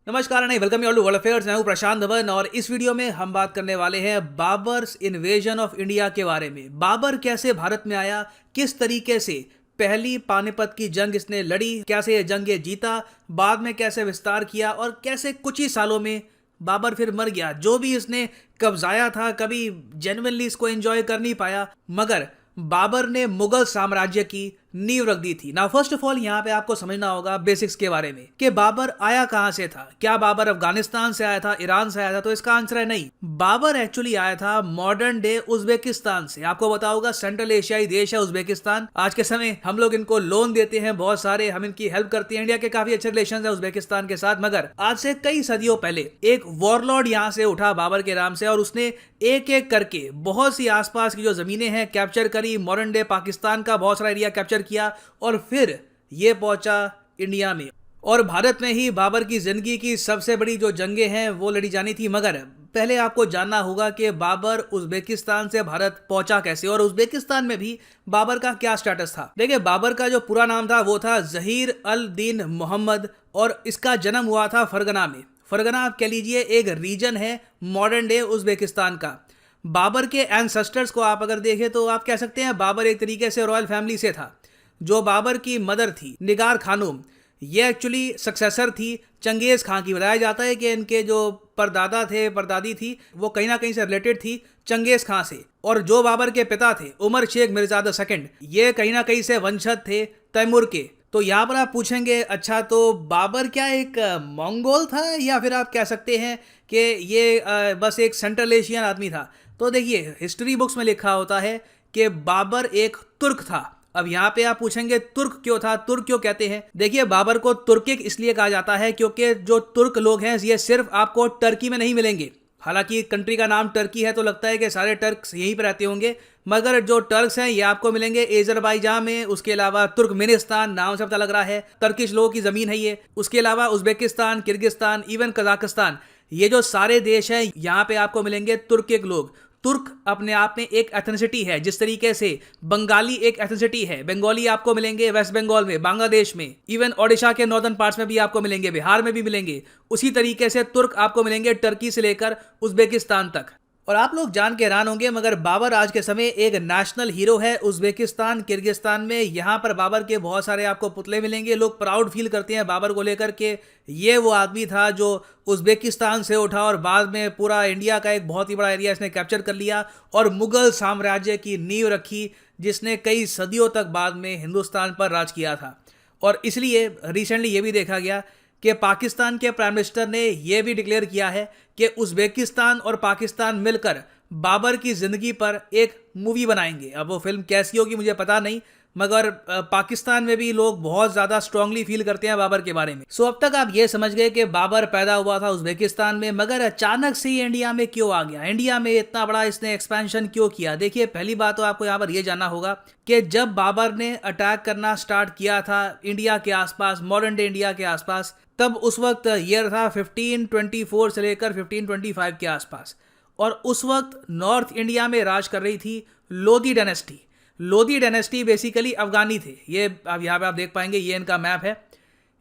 नमस्कार नहीं, welcome you all to world affairs. मैं हूं प्रशांत धवन और इस वीडियो में हम बात करने वाले हैं बाबर्स इन्वेजन ऑफ इंडिया के बारे में। बाबर कैसे भारत में आया, किस तरीके से पहली पानीपत की जंग इसने लड़ी, कैसे ये जंग ये जीता, बाद में कैसे विस्तार किया और कैसे कुछ ही सालों में बाबर फिर मर गया। जो भी इसने कब्जाया था कभी जेन्युइनली इसको एंजॉय कर नहीं पाया, मगर बाबर ने मुगल साम्राज्य की नींव रख दी थी। ना फर्स्ट ऑफ ऑल यहाँ पे आपको समझना होगा बेसिक्स के बारे में कि बाबर आया कहां से था। क्या बाबर अफगानिस्तान से आया था, ईरान से आया था? तो इसका आंसर है नहीं। बाबर एक्चुअली आया था मॉडर्न डे उज्बेकिस्तान से। आपको पता होगा सेंट्रल एशियाई देश है उज्बेकिस्तान। आज के समय हम लोग इनको लोन देते हैं बहुत सारे, हम इनकी हेल्प करते हैं। इंडिया के काफी अच्छे रिलेशन है उज्बेकिस्तान के साथ, मगर आज से कई सदियों पहले एक वॉरलॉर्ड यहाँ से उठा बाबर के नाम से और उसने एक एक करके बहुत सी आसपास की जो जमीनें हैं कैप्चर करी। मॉडर्न डे पाकिस्तान का बहुत सारा एरिया कैप्चर किया और फिर ये पहुंचा इंडिया में। और भारत में ही बाबर की जिंदगी की सबसे बड़ी जो जंगें हैं वो लड़ी जानी थी। मगर पहले आपको जानना होगा कि बाबर उज्बेकिस्तान से भारत पहुंचा कैसे और उज्बेकिस्तान में भी बाबर का क्या स्टेटस था। देखिए, बाबर का जो पूरा नाम था वो था जहीर अल दीन मोहम्मद और इसका जन्म हुआ था फरगना में। फरगना आप कह लीजिए एक रीजन है मॉडर्न डे उज्बेकिस्तान का। बाबर के एंसेस्टर्स को आप अगर देखें तो आप कह सकते हैं बाबर एक तरीके से रॉयल फैमिली से था। जो बाबर की मदर थी निगार खानूम, ये एक्चुअली सक्सेसर थी चंगेज खां की। बताया जाता है कि इनके जो परदादा थे, परदादी थी, वो कहीं ना कहीं से रिलेटेड थी चंगेज खां से। और जो बाबर के पिता थे उमर शेख मिर्जा द सेकंड, ये कहीं ना कहीं से वंशज थे तैमूर के। तो यहाँ पर आप पूछेंगे अच्छा तो बाबर क्या एक मंगोल था या फिर आप कह सकते हैं कि ये बस एक सेंट्रल एशियन आदमी था? तो देखिए, हिस्ट्री बुक्स में लिखा होता है कि बाबर एक तुर्क था। अब यहाँ पे आप पूछेंगे तुर्क क्यों था, तुर्क क्यों कहते हैं? देखिए, बाबर को तुर्किक इसलिए कहा जाता है क्योंकि जो तुर्क लोग हैं ये सिर्फ आपको टर्की में नहीं मिलेंगे। हालांकि कंट्री का नाम टर्की है तो लगता है कि सारे टर्क्स यहीं पर रहते होंगे, मगर जो टर्क्स हैं ये आपको मिलेंगे एजरबाईजान में। उसके अलावा तुर्कमेनिस्तान, नाम से पता लग रहा है टर्किश लोगों की जमीन है ये। उसके अलावा उज्बेकिस्तान, किर्गिस्तान, इवन कजाकिस्तान, ये जो सारे देश हैं यहाँ पे आपको मिलेंगे तुर्किक लोग। तुर्क अपने आप में एक एथनिसिटी है, जिस तरीके से बंगाली एक एथनिसिटी है। बंगाली आपको मिलेंगे वेस्ट बंगाल में, बांग्लादेश में, इवन ओडिशा के नॉर्दर्न पार्ट्स में भी आपको मिलेंगे, बिहार में भी मिलेंगे। उसी तरीके से तुर्क आपको मिलेंगे टर्की से लेकर उज्बेकिस्तान तक। और आप लोग जान के हैरान होंगे, मगर बाबर आज के समय एक नेशनल हीरो है उज्बेकिस्तान, किर्गिस्तान में। यहाँ पर बाबर के बहुत सारे आपको पुतले मिलेंगे। लोग प्राउड फील करते हैं बाबर को लेकर के ये वो आदमी था जो उज्बेकिस्तान से उठा और बाद में पूरा इंडिया का एक बहुत ही बड़ा एरिया इसने कैप्चर कर लिया और मुगल साम्राज्य की नींव रखी, जिसने कई सदियों तक बाद में हिंदुस्तान पर राज किया था। और इसलिए रिसेंटली ये भी देखा गया कि पाकिस्तान के प्राइम मिनिस्टर ने यह भी डिक्लेयर किया है कि उज्बेकिस्तान और पाकिस्तान मिलकर बाबर की जिंदगी पर एक मूवी बनाएंगे। अब वो फिल्म कैसी होगी मुझे पता नहीं, मगर पाकिस्तान में भी लोग बहुत ज़्यादा स्ट्रांगली फील करते हैं बाबर के बारे में। सो अब तक आप ये समझ गए कि बाबर पैदा हुआ था उज्बेकिस्तान में, मगर अचानक से ही इंडिया में क्यों आ गया? इंडिया में इतना बड़ा इसने एक्सपेंशन क्यों किया? देखिए, पहली बात तो आपको यहाँ पर यह जानना होगा कि जब बाबर ने अटैक करना स्टार्ट किया था इंडिया के आसपास, मॉडर्न डे इंडिया के आसपास, तब उस वक्त ईयर था 1524 से लेकर 1525 के आसपास। और उस वक्त नॉर्थ इंडिया में राज कर रही थी Lodhi dynasty. Lodhi dynasty basically अफगानी थे। ये अब यहाँ पे आप देख पाएंगे, ये इनका मैप है,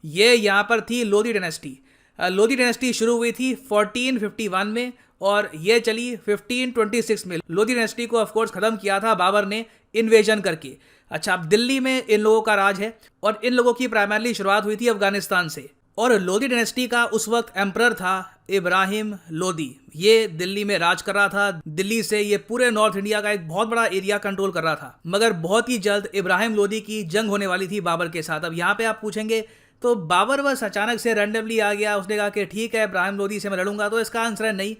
ये यहाँ पर थी लोधी डायनेस्टी। लोधी डायनेस्टी शुरू हुई थी 1451 में और ये चली 1526 में। लोधी डायनेस्टी को ऑफकोर्स खत्म किया था बाबर ने इन्वेजन करके। अच्छा, अब दिल्ली में इन लोगों का राज है और इन लोगों की प्राइमरली शुरुआत हुई थी अफगानिस्तान से। और लोधी डायनेस्टी का उस वक्त एम्परर था इब्राहिम लोधी। ये दिल्ली में राज कर रहा था। दिल्ली से ये पूरे नॉर्थ इंडिया का एक बहुत बड़ा एरिया कंट्रोल कर रहा था। मगर बहुत ही जल्द इब्राहिम लोधी की जंग होने वाली थी बाबर के साथ। अब यहाँ पे आप पूछेंगे तो बाबर बस अचानक से रैंडमली आ गया, उसने कहा कि ठीक है इब्राहिम लोधी से मैं लड़ूंगा? तो इसका आंसर है नहीं।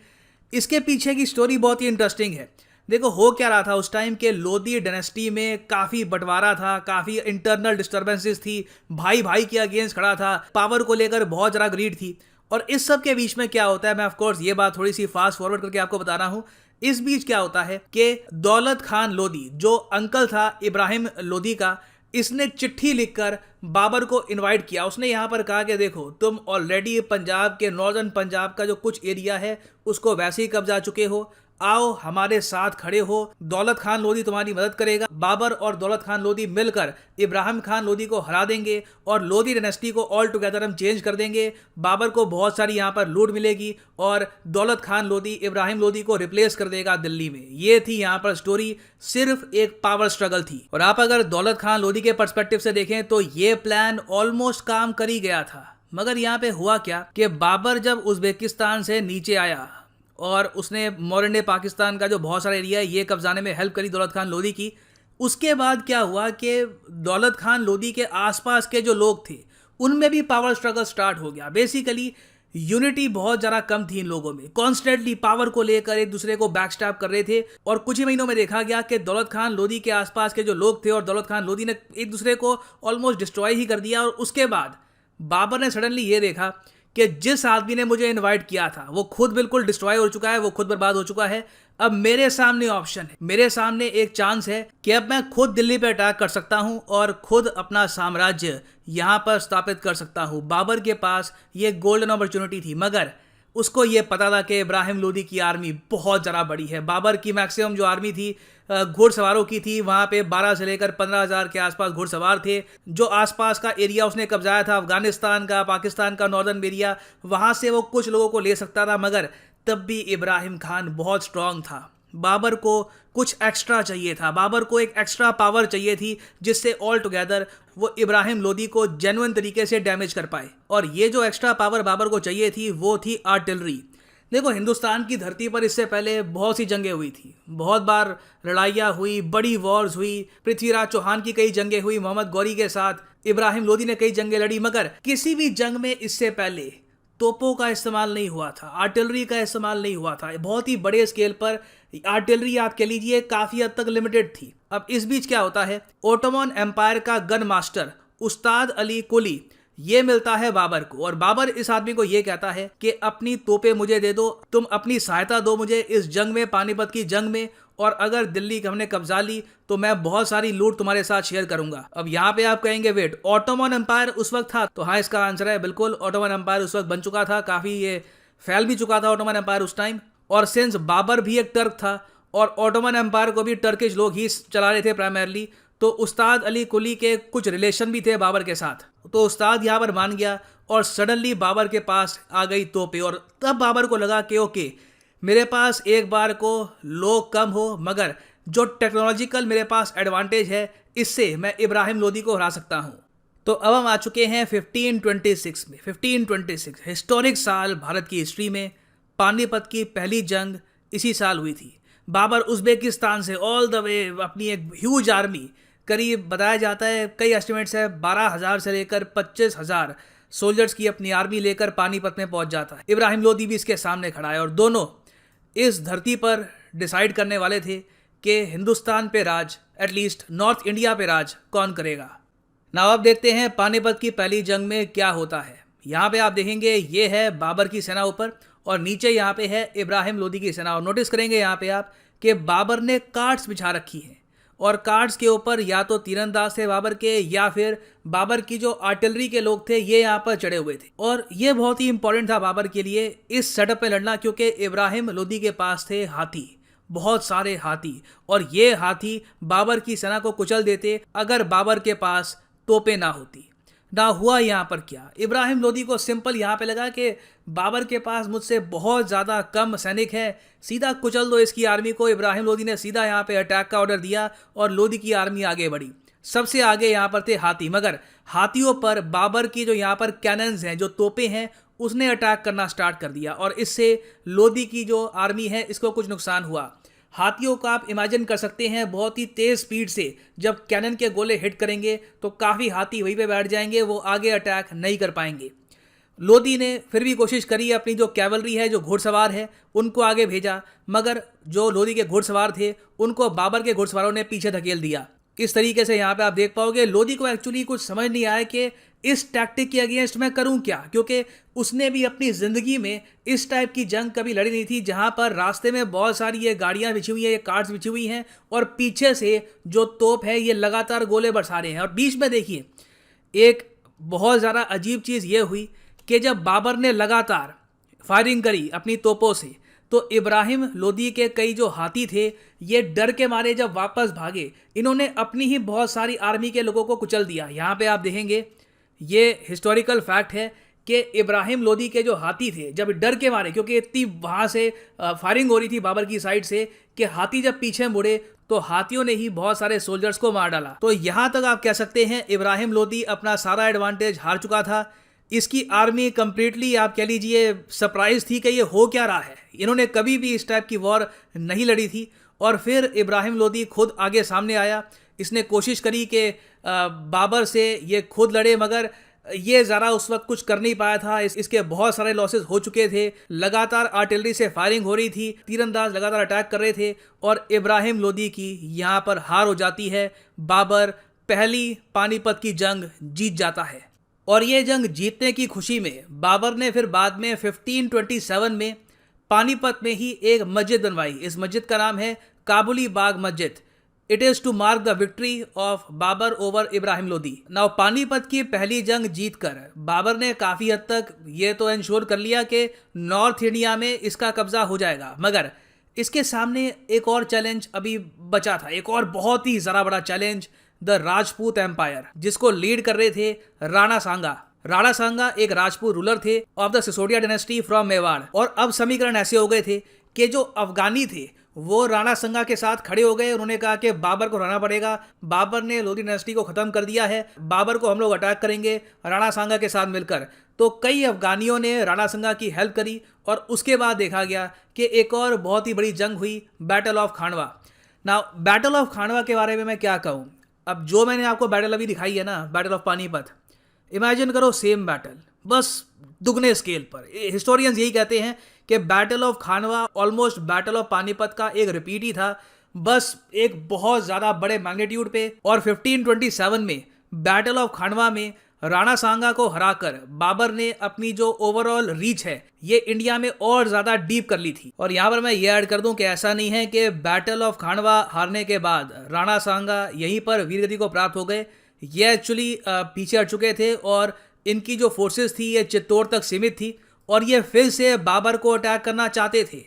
इसके पीछे की स्टोरी बहुत ही इंटरेस्टिंग है। देखो, हो क्या रहा था उस टाइम के लोधी डायनेस्टी में काफ़ी बंटवारा था, काफ़ी इंटरनल डिस्टर्बेंसेस थी, भाई भाई के अगेंस्ट खड़ा था, पावर को लेकर बहुत ज़्यादा ग्रीड थी। और इस सब के बीच में क्या होता है, मैं ऑफकोर्स ये बात थोड़ी सी फास्ट फॉरवर्ड करके आपको बता रहा हूँ। इस बीच क्या होता है कि दौलत खान लोधी, जो अंकल था इब्राहिम लोधी का, इसने चिट्ठी लिखकर बाबर को इनवाइट किया। उसने यहाँ पर कहा कि देखो, तुम ऑलरेडी पंजाब के, नॉर्दर्न पंजाब का जो कुछ एरिया है उसको वैसे ही कब्जा चुके हो, आओ हमारे साथ खड़े हो, दौलत खान लोदी तुम्हारी मदद करेगा। बाबर और दौलत खान लोदी मिलकर इब्राहिम खान लोदी को हरा देंगे और लोदी डायनेस्टी को ऑल टुगेदर हम चेंज कर देंगे। बाबर को बहुत सारी यहाँ पर लूट मिलेगी और दौलत खान लोदी इब्राहिम लोदी को रिप्लेस कर देगा दिल्ली में। ये थी यहाँ पर स्टोरी, सिर्फ एक पावर स्ट्रगल थी। और आप अगर दौलत खान लोदी के पर्सपेक्टिव से देखें तो ये प्लान ऑलमोस्ट काम कर ही गया था। मगर यहाँ पे हुआ क्या कि बाबर जब उज्बेकिस्तान से नीचे आया और उसने मॉडर्न डे पाकिस्तान का जो बहुत सारा एरिया है ये कब्जाने में हेल्प करी दौलत खान लोदी की, उसके बाद क्या हुआ कि दौलत खान लोदी के आसपास के जो लोग थे उनमें भी पावर स्ट्रगल स्टार्ट हो गया। बेसिकली यूनिटी बहुत ज़्यादा कम थी इन लोगों में, कॉन्स्टेंटली पावर को लेकर एक दूसरे को बैकस्टैब कर रहे थे। और कुछ ही महीनों में देखा गया कि दौलत खान लोदी के आसपास के जो लोग थे और दौलत खान लोदी ने एक दूसरे को ऑलमोस्ट डिस्ट्रॉय ही कर दिया। और उसके बाद बाबर ने सडनली ये देखा कि जिस आदमी ने मुझे इनवाइट किया था वो खुद बिल्कुल डिस्ट्रॉय हो चुका है, वो खुद बर्बाद हो चुका है। अब मेरे सामने ऑप्शन है, मेरे सामने एक चांस है कि अब मैं खुद दिल्ली पे अटैक कर सकता हूं और खुद अपना साम्राज्य यहां पर स्थापित कर सकता हूं। बाबर के पास ये गोल्डन अपॉर्चुनिटी थी, मगर उसको ये पता था कि इब्राहिम लोदी की आर्मी बहुत ज़्यादा बड़ी है। बाबर की मैक्सिमम जो आर्मी थी घुड़सवारों की थी, वहाँ पे 12 से लेकर 15,000 के आसपास घुड़सवार थे। जो आसपास का एरिया उसने कब्जाया था अफगानिस्तान का, पाकिस्तान का नॉर्दर्न एरिया, वहाँ से वो कुछ लोगों को ले सकता था। मगर तब भी इब्राहिम खान बहुत स्ट्रांग था। बाबर को कुछ एक्स्ट्रा चाहिए था, बाबर को एक एक्स्ट्रा पावर चाहिए थी जिससे ऑल टुगेदर वो इब्राहिम लोदी को जेन्युइन तरीके से डैमेज कर पाए। और ये जो एक्स्ट्रा पावर बाबर को चाहिए थी वो थी आर्टिलरी। देखो, हिंदुस्तान की धरती पर इससे पहले बहुत सी जंगें हुई थी, बहुत बार लड़ाइयाँ हुई, बड़ी वॉर्स हुई। पृथ्वीराज चौहान की कई जंगें हुई, मोहम्मद गौरी के साथ इब्राहिम लोदी ने कई जंगें लड़ी। मगर किसी भी जंग में इससे पहले तोपों का इस्तेमाल नहीं हुआ था, आर्टिलरी का इस्तेमाल नहीं हुआ था। बहुत ही बड़े स्केल पर आर्टिलरी आप कह लीजिए काफ़ी हद तक लिमिटेड थी। अब इस बीच क्या होता है, ओटोमन एम्पायर का गन मास्टर उस्ताद अली कुली ये मिलता है बाबर को और बाबर इस आदमी को ये कहता है कि अपनी तोपें मुझे दे दो, तुम अपनी सहायता दो मुझे इस जंग में, पानीपत की जंग में, और अगर दिल्ली हमने कब्जा ली तो मैं बहुत सारी लूट तुम्हारे साथ शेयर करूंगा। अब यहाँ पे आप कहेंगे वेट, ऑटोमन एम्पायर उस वक्त था? तो हाँ, इसका आंसर है बिल्कुल, ऑटोमन एम्पायर उस वक्त बन चुका था, काफ़ी ये फैल भी चुका था ऑटोमन एम्पायर उस टाइम। और सिंस बाबर भी एक टर्क था और ऑटोमन एम्पायर को भी टर्किश लोग ही चला रहे थे प्राइमरली, तो उस्ताद अली कुली के कुछ रिलेशन भी थे बाबर के साथ। तो उस्ताद यहाँ पर मान गया और सडनली बाबर के पास आ गई तोपें। और तब बाबर को लगा कि ओके, मेरे पास एक बार को लोग कम हो मगर जो टेक्नोलॉजिकल मेरे पास एडवांटेज है इससे मैं इब्राहिम लोदी को हरा सकता हूँ। तो अब हम आ चुके हैं 1526 में। 1526 हिस्टोरिक साल भारत की हिस्ट्री में। पानीपत की पहली जंग इसी साल हुई थी। बाबर उज्बेकिस्तान से ऑल द वे अपनी एक ह्यूज आर्मी, करीब बताया जाता है, कई एस्टिमेट्स है 12,000 से लेकर 25,000 सोल्जर्स की अपनी आर्मी लेकर पानीपत में पहुंच जाता है। इब्राहिम लोदी भी इसके सामने खड़ा है और दोनों इस धरती पर डिसाइड करने वाले थे कि हिंदुस्तान पे राज, एटलीस्ट नॉर्थ इंडिया पे राज कौन करेगा। नाउ अब देखते हैं पानीपत की पहली जंग में क्या होता है। यहाँ पे आप देखेंगे ये है बाबर की सेना ऊपर और नीचे यहाँ पे है इब्राहिम लोदी की सेना। और नोटिस करेंगे यहाँ पे आप कि बाबर ने कार्ड्स बिछा रखी हैं और कार्ड्स के ऊपर या तो तीरंदाज थे बाबर के या फिर बाबर की जो आर्टिलरी के लोग थे ये यहाँ पर चढ़े हुए थे। और ये बहुत ही इंपॉर्टेंट था बाबर के लिए इस सेटअप में लड़ना, क्योंकि इब्राहिम लोदी के पास थे हाथी, बहुत सारे हाथी, और ये हाथी बाबर की सेना को कुचल देते अगर बाबर के पास तोपें ना होती। ना हुआ यहाँ पर क्या, इब्राहिम लोदी को सिंपल यहाँ पे लगा कि बाबर के पास मुझसे बहुत ज़्यादा कम सैनिक है, सीधा कुचल दो इसकी आर्मी को। इब्राहिम लोदी ने सीधा यहाँ पे अटैक का ऑर्डर दिया और लोदी की आर्मी आगे बढ़ी। सबसे आगे यहाँ पर थे हाथी, मगर हाथियों पर बाबर की जो यहाँ पर कैनन्स हैं, जो तोपें हैं, उसने अटैक करना स्टार्ट कर दिया और इससे लोदी की जो आर्मी है इसको कुछ नुकसान हुआ। हाथियों का आप इमेजिन कर सकते हैं बहुत ही तेज़ स्पीड से जब कैनन के गोले हिट करेंगे तो काफ़ी हाथी वहीं पे बैठ जाएंगे, वो आगे अटैक नहीं कर पाएंगे। लोदी ने फिर भी कोशिश करी, अपनी जो कैवलरी है, जो घुड़सवार है, उनको आगे भेजा, मगर जो लोदी के घुड़सवार थे उनको बाबर के घुड़सवारों ने पीछे धकेल दिया। इस तरीके से यहाँ पे आप देख पाओगे लोदी को एक्चुअली कुछ समझ नहीं आया कि इस टैक्टिक के अगेंस्ट मैं करूं क्या, क्योंकि उसने भी अपनी ज़िंदगी में इस टाइप की जंग कभी लड़ी नहीं थी जहां पर रास्ते में बहुत सारी ये गाड़ियां बिछी हुई हैं, ये कार्ड्स बिछी हुई हैं और पीछे से जो तोप है ये लगातार गोले बरसा रहे हैं। और बीच में देखिए एक बहुत ज़्यादा अजीब चीज़ ये हुई कि जब बाबर ने लगातार फायरिंग करी अपनी तोपों से तो इब्राहिम लोदी के कई जो हाथी थे ये डर के मारे जब वापस भागे, इन्होंने अपनी ही बहुत सारी आर्मी के लोगों को कुचल दिया। यहाँ पे आप देखेंगे ये हिस्टोरिकल फैक्ट है कि इब्राहिम लोदी के जो हाथी थे जब डर के मारे, क्योंकि इतनी वहाँ से फायरिंग हो रही थी बाबर की साइड से कि हाथी जब पीछे मुड़े तो हाथियों ने ही बहुत सारे सोल्जर्स को मार डाला। तो यहाँ तक आप कह सकते हैं इब्राहिम लोदी अपना सारा एडवांटेज हार चुका था। इसकी आर्मी कंप्लीटली आप कह लीजिए सरप्राइज थी कि ये हो क्या रहा है। इन्होंने कभी भी इस टाइप की वॉर नहीं लड़ी थी। और फिर इब्राहिम लोदी खुद आगे सामने आया, इसने कोशिश करी कि बाबर से ये खुद लड़े, मगर ये ज़रा उस वक्त कुछ कर नहीं पाया था। इसके बहुत सारे लॉसेस हो चुके थे, लगातार आर्टिलरी से फायरिंग हो रही थी, तीरंदाज लगातार अटैक कर रहे थे और इब्राहिम लोदी की यहाँ पर हार हो जाती है। बाबर पहली पानीपत की जंग जीत जाता है और ये जंग जीतने की खुशी में बाबर ने फिर बाद में 1527 में पानीपत में ही एक मस्जिद बनवाई। इस मस्जिद का नाम है Kabuli Bagh Masjid. It is to mark the victory of Babur over Ibrahim Lodi. Now Panipat की पहली जंग जीतकर बाबर ने काफ़ी हद तक ये तो इंश्योर कर लिया कि नॉर्थ इंडिया में इसका कब्जा हो जाएगा, मगर इसके सामने एक और चैलेंज अभी बचा था, एक और बहुत ही ज़रा बड़ा चैलेंज, द राजपूत एम्पायर, जिसको लीड कर रहे थे राणा सांगा। राणा सांगा एक राजपूत रूलर थे of the Sisodia dynasty from Mewar. और अब समीकरण ऐसे हो गए थे कि जो अफगानी थे वो राणा सांगा के साथ खड़े हो गए। उन्होंने कहा कि बाबर को हराना पड़ेगा, बाबर ने लोधी डायनेस्टी को ख़त्म कर दिया है, बाबर को हम लोग अटैक करेंगे राणा सांगा के साथ मिलकर। तो कई अफगानियों ने राणा सांगा की हेल्प करी और उसके बाद देखा गया कि एक और बहुत ही बड़ी जंग हुई, battle of Khandwa. Now battle of Khandwa के बारे में मैं क्या कहूँ। अब जो मैंने आपको बैटल अभी दिखाई है ना, बैटल ऑफ पानीपत, इमेजिन करो सेम बैटल, बस दुगने स्केल पर। हिस्टोरियंस यही कहते हैं कि battle of Khanwa almost battle of Panipat का एक रिपीट ही था, बस एक बहुत ज़्यादा बड़े मैग्नीट्यूड पे। और 1527 में बैटल ऑफ खानवा में राणा सांगा को हराकर बाबर ने अपनी जो ओवरऑल रीच है ये इंडिया में और ज़्यादा डीप कर ली थी। और यहाँ पर मैं ये ऐड कर दूं कि ऐसा नहीं है कि बैटल ऑफ खानवा हारने के बाद राणा सांगा यहीं पर वीरगति को प्राप्त हो गए। ये एक्चुअली पीछे हट चुके थे और इनकी जो फोर्सेस थी ये चित्तौड़ तक सीमित थी और ये फिर से बाबर को अटैक करना चाहते थे।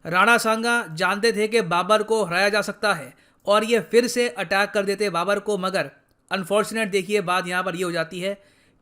राणा सांगा जानते थे कि बाबर को हराया जा सकता है और ये फिर से अटैक कर देते बाबर को, मगर अनफॉर्चुनेट देखिए बात यहाँ पर ये हो जाती है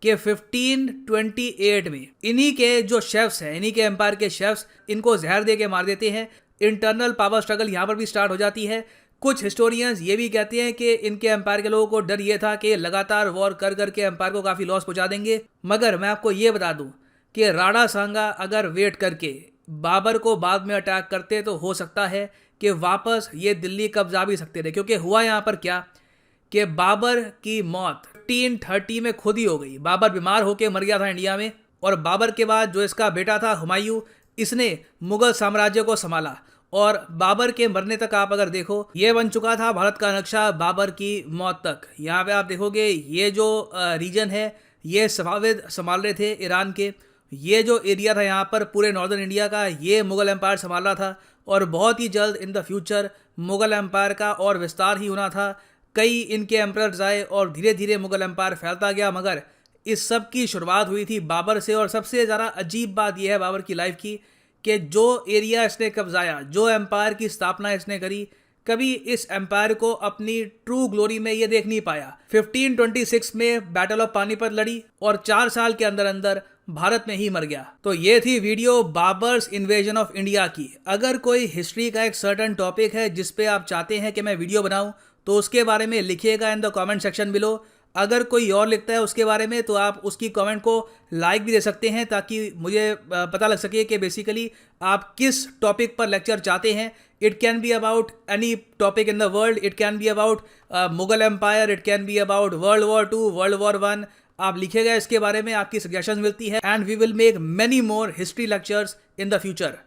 कि 1528 में इन्हीं के जो शेफ्स हैं, इन्हीं के एम्पायर के शेफ्स इनको जहर दे के मार देते हैं। इंटरनल पावर स्ट्रगल यहाँ पर भी स्टार्ट हो जाती है। कुछ हिस्टोरियंस ये भी कहते हैं कि इनके एम्पायर के लोगों को डर ये था कि लगातार वॉर कर करके एम्पायर को काफ़ी लॉस पहुँचा देंगे। मगर मैं आपको ये बता दूँ कि राणा सांगा अगर वेट करके बाबर को बाद में अटैक करते तो हो सकता है कि वापस ये दिल्ली कब्जा भी सकते थे। क्योंकि हुआ यहाँ पर क्या कि बाबर की मौत 1530 में खुद ही हो गई। बाबर बीमार होकर मर गया था इंडिया में और बाबर के बाद जो इसका बेटा था हुमायूं, इसने मुगल साम्राज्य को संभाला। और बाबर के मरने तक आप अगर देखो ये बन चुका था भारत का नक्शा बाबर की मौत तक। यहाँ पे आप देखोगे ये जो रीजन है ये सफाविद संभाल रहे थे ईरान के। ये जो एरिया था यहाँ पर पूरे नॉर्दर्न इंडिया का ये मुगल एम्पायर संभाल रहा था और बहुत ही जल्द in the future Mughal empire का और विस्तार ही होना था। कई इनके एम्परर्स आए और धीरे धीरे मुगल एम्पायर फैलता गया, मगर इस सब की शुरुआत हुई थी बाबर से। और सबसे ज़्यादा अजीब बात यह है बाबर की लाइफ की कि जो एरिया इसने कब्जाया, जो एम्पायर की स्थापना इसने करी, कभी इस एम्पायर को अपनी ट्रू ग्लोरी में ये देख नहीं पाया। 1526 में बैटल ऑफ पानीपत लड़ी और 4 साल के अंदर अंदर भारत में ही मर गया। तो ये थी video Babar's invasion of India की। अगर कोई हिस्ट्री का एक सर्टेन टॉपिक है जिस पे आप चाहते हैं कि मैं वीडियो बनाऊं तो उसके बारे में लिखिएगा in the comment section below. अगर कोई और लिखता है उसके बारे में तो आप उसकी कमेंट को लाइक भी दे सकते हैं ताकि मुझे पता लग सके कि बेसिकली आप किस टॉपिक पर लेक्चर चाहते हैं। It can be about any topic in the world, it can be about Mughal empire, it can be about world war 2, world war 1। आप लिखेगा इसके बारे में, आपकी सजेशंस मिलती है and we will make many more history lectures in the future.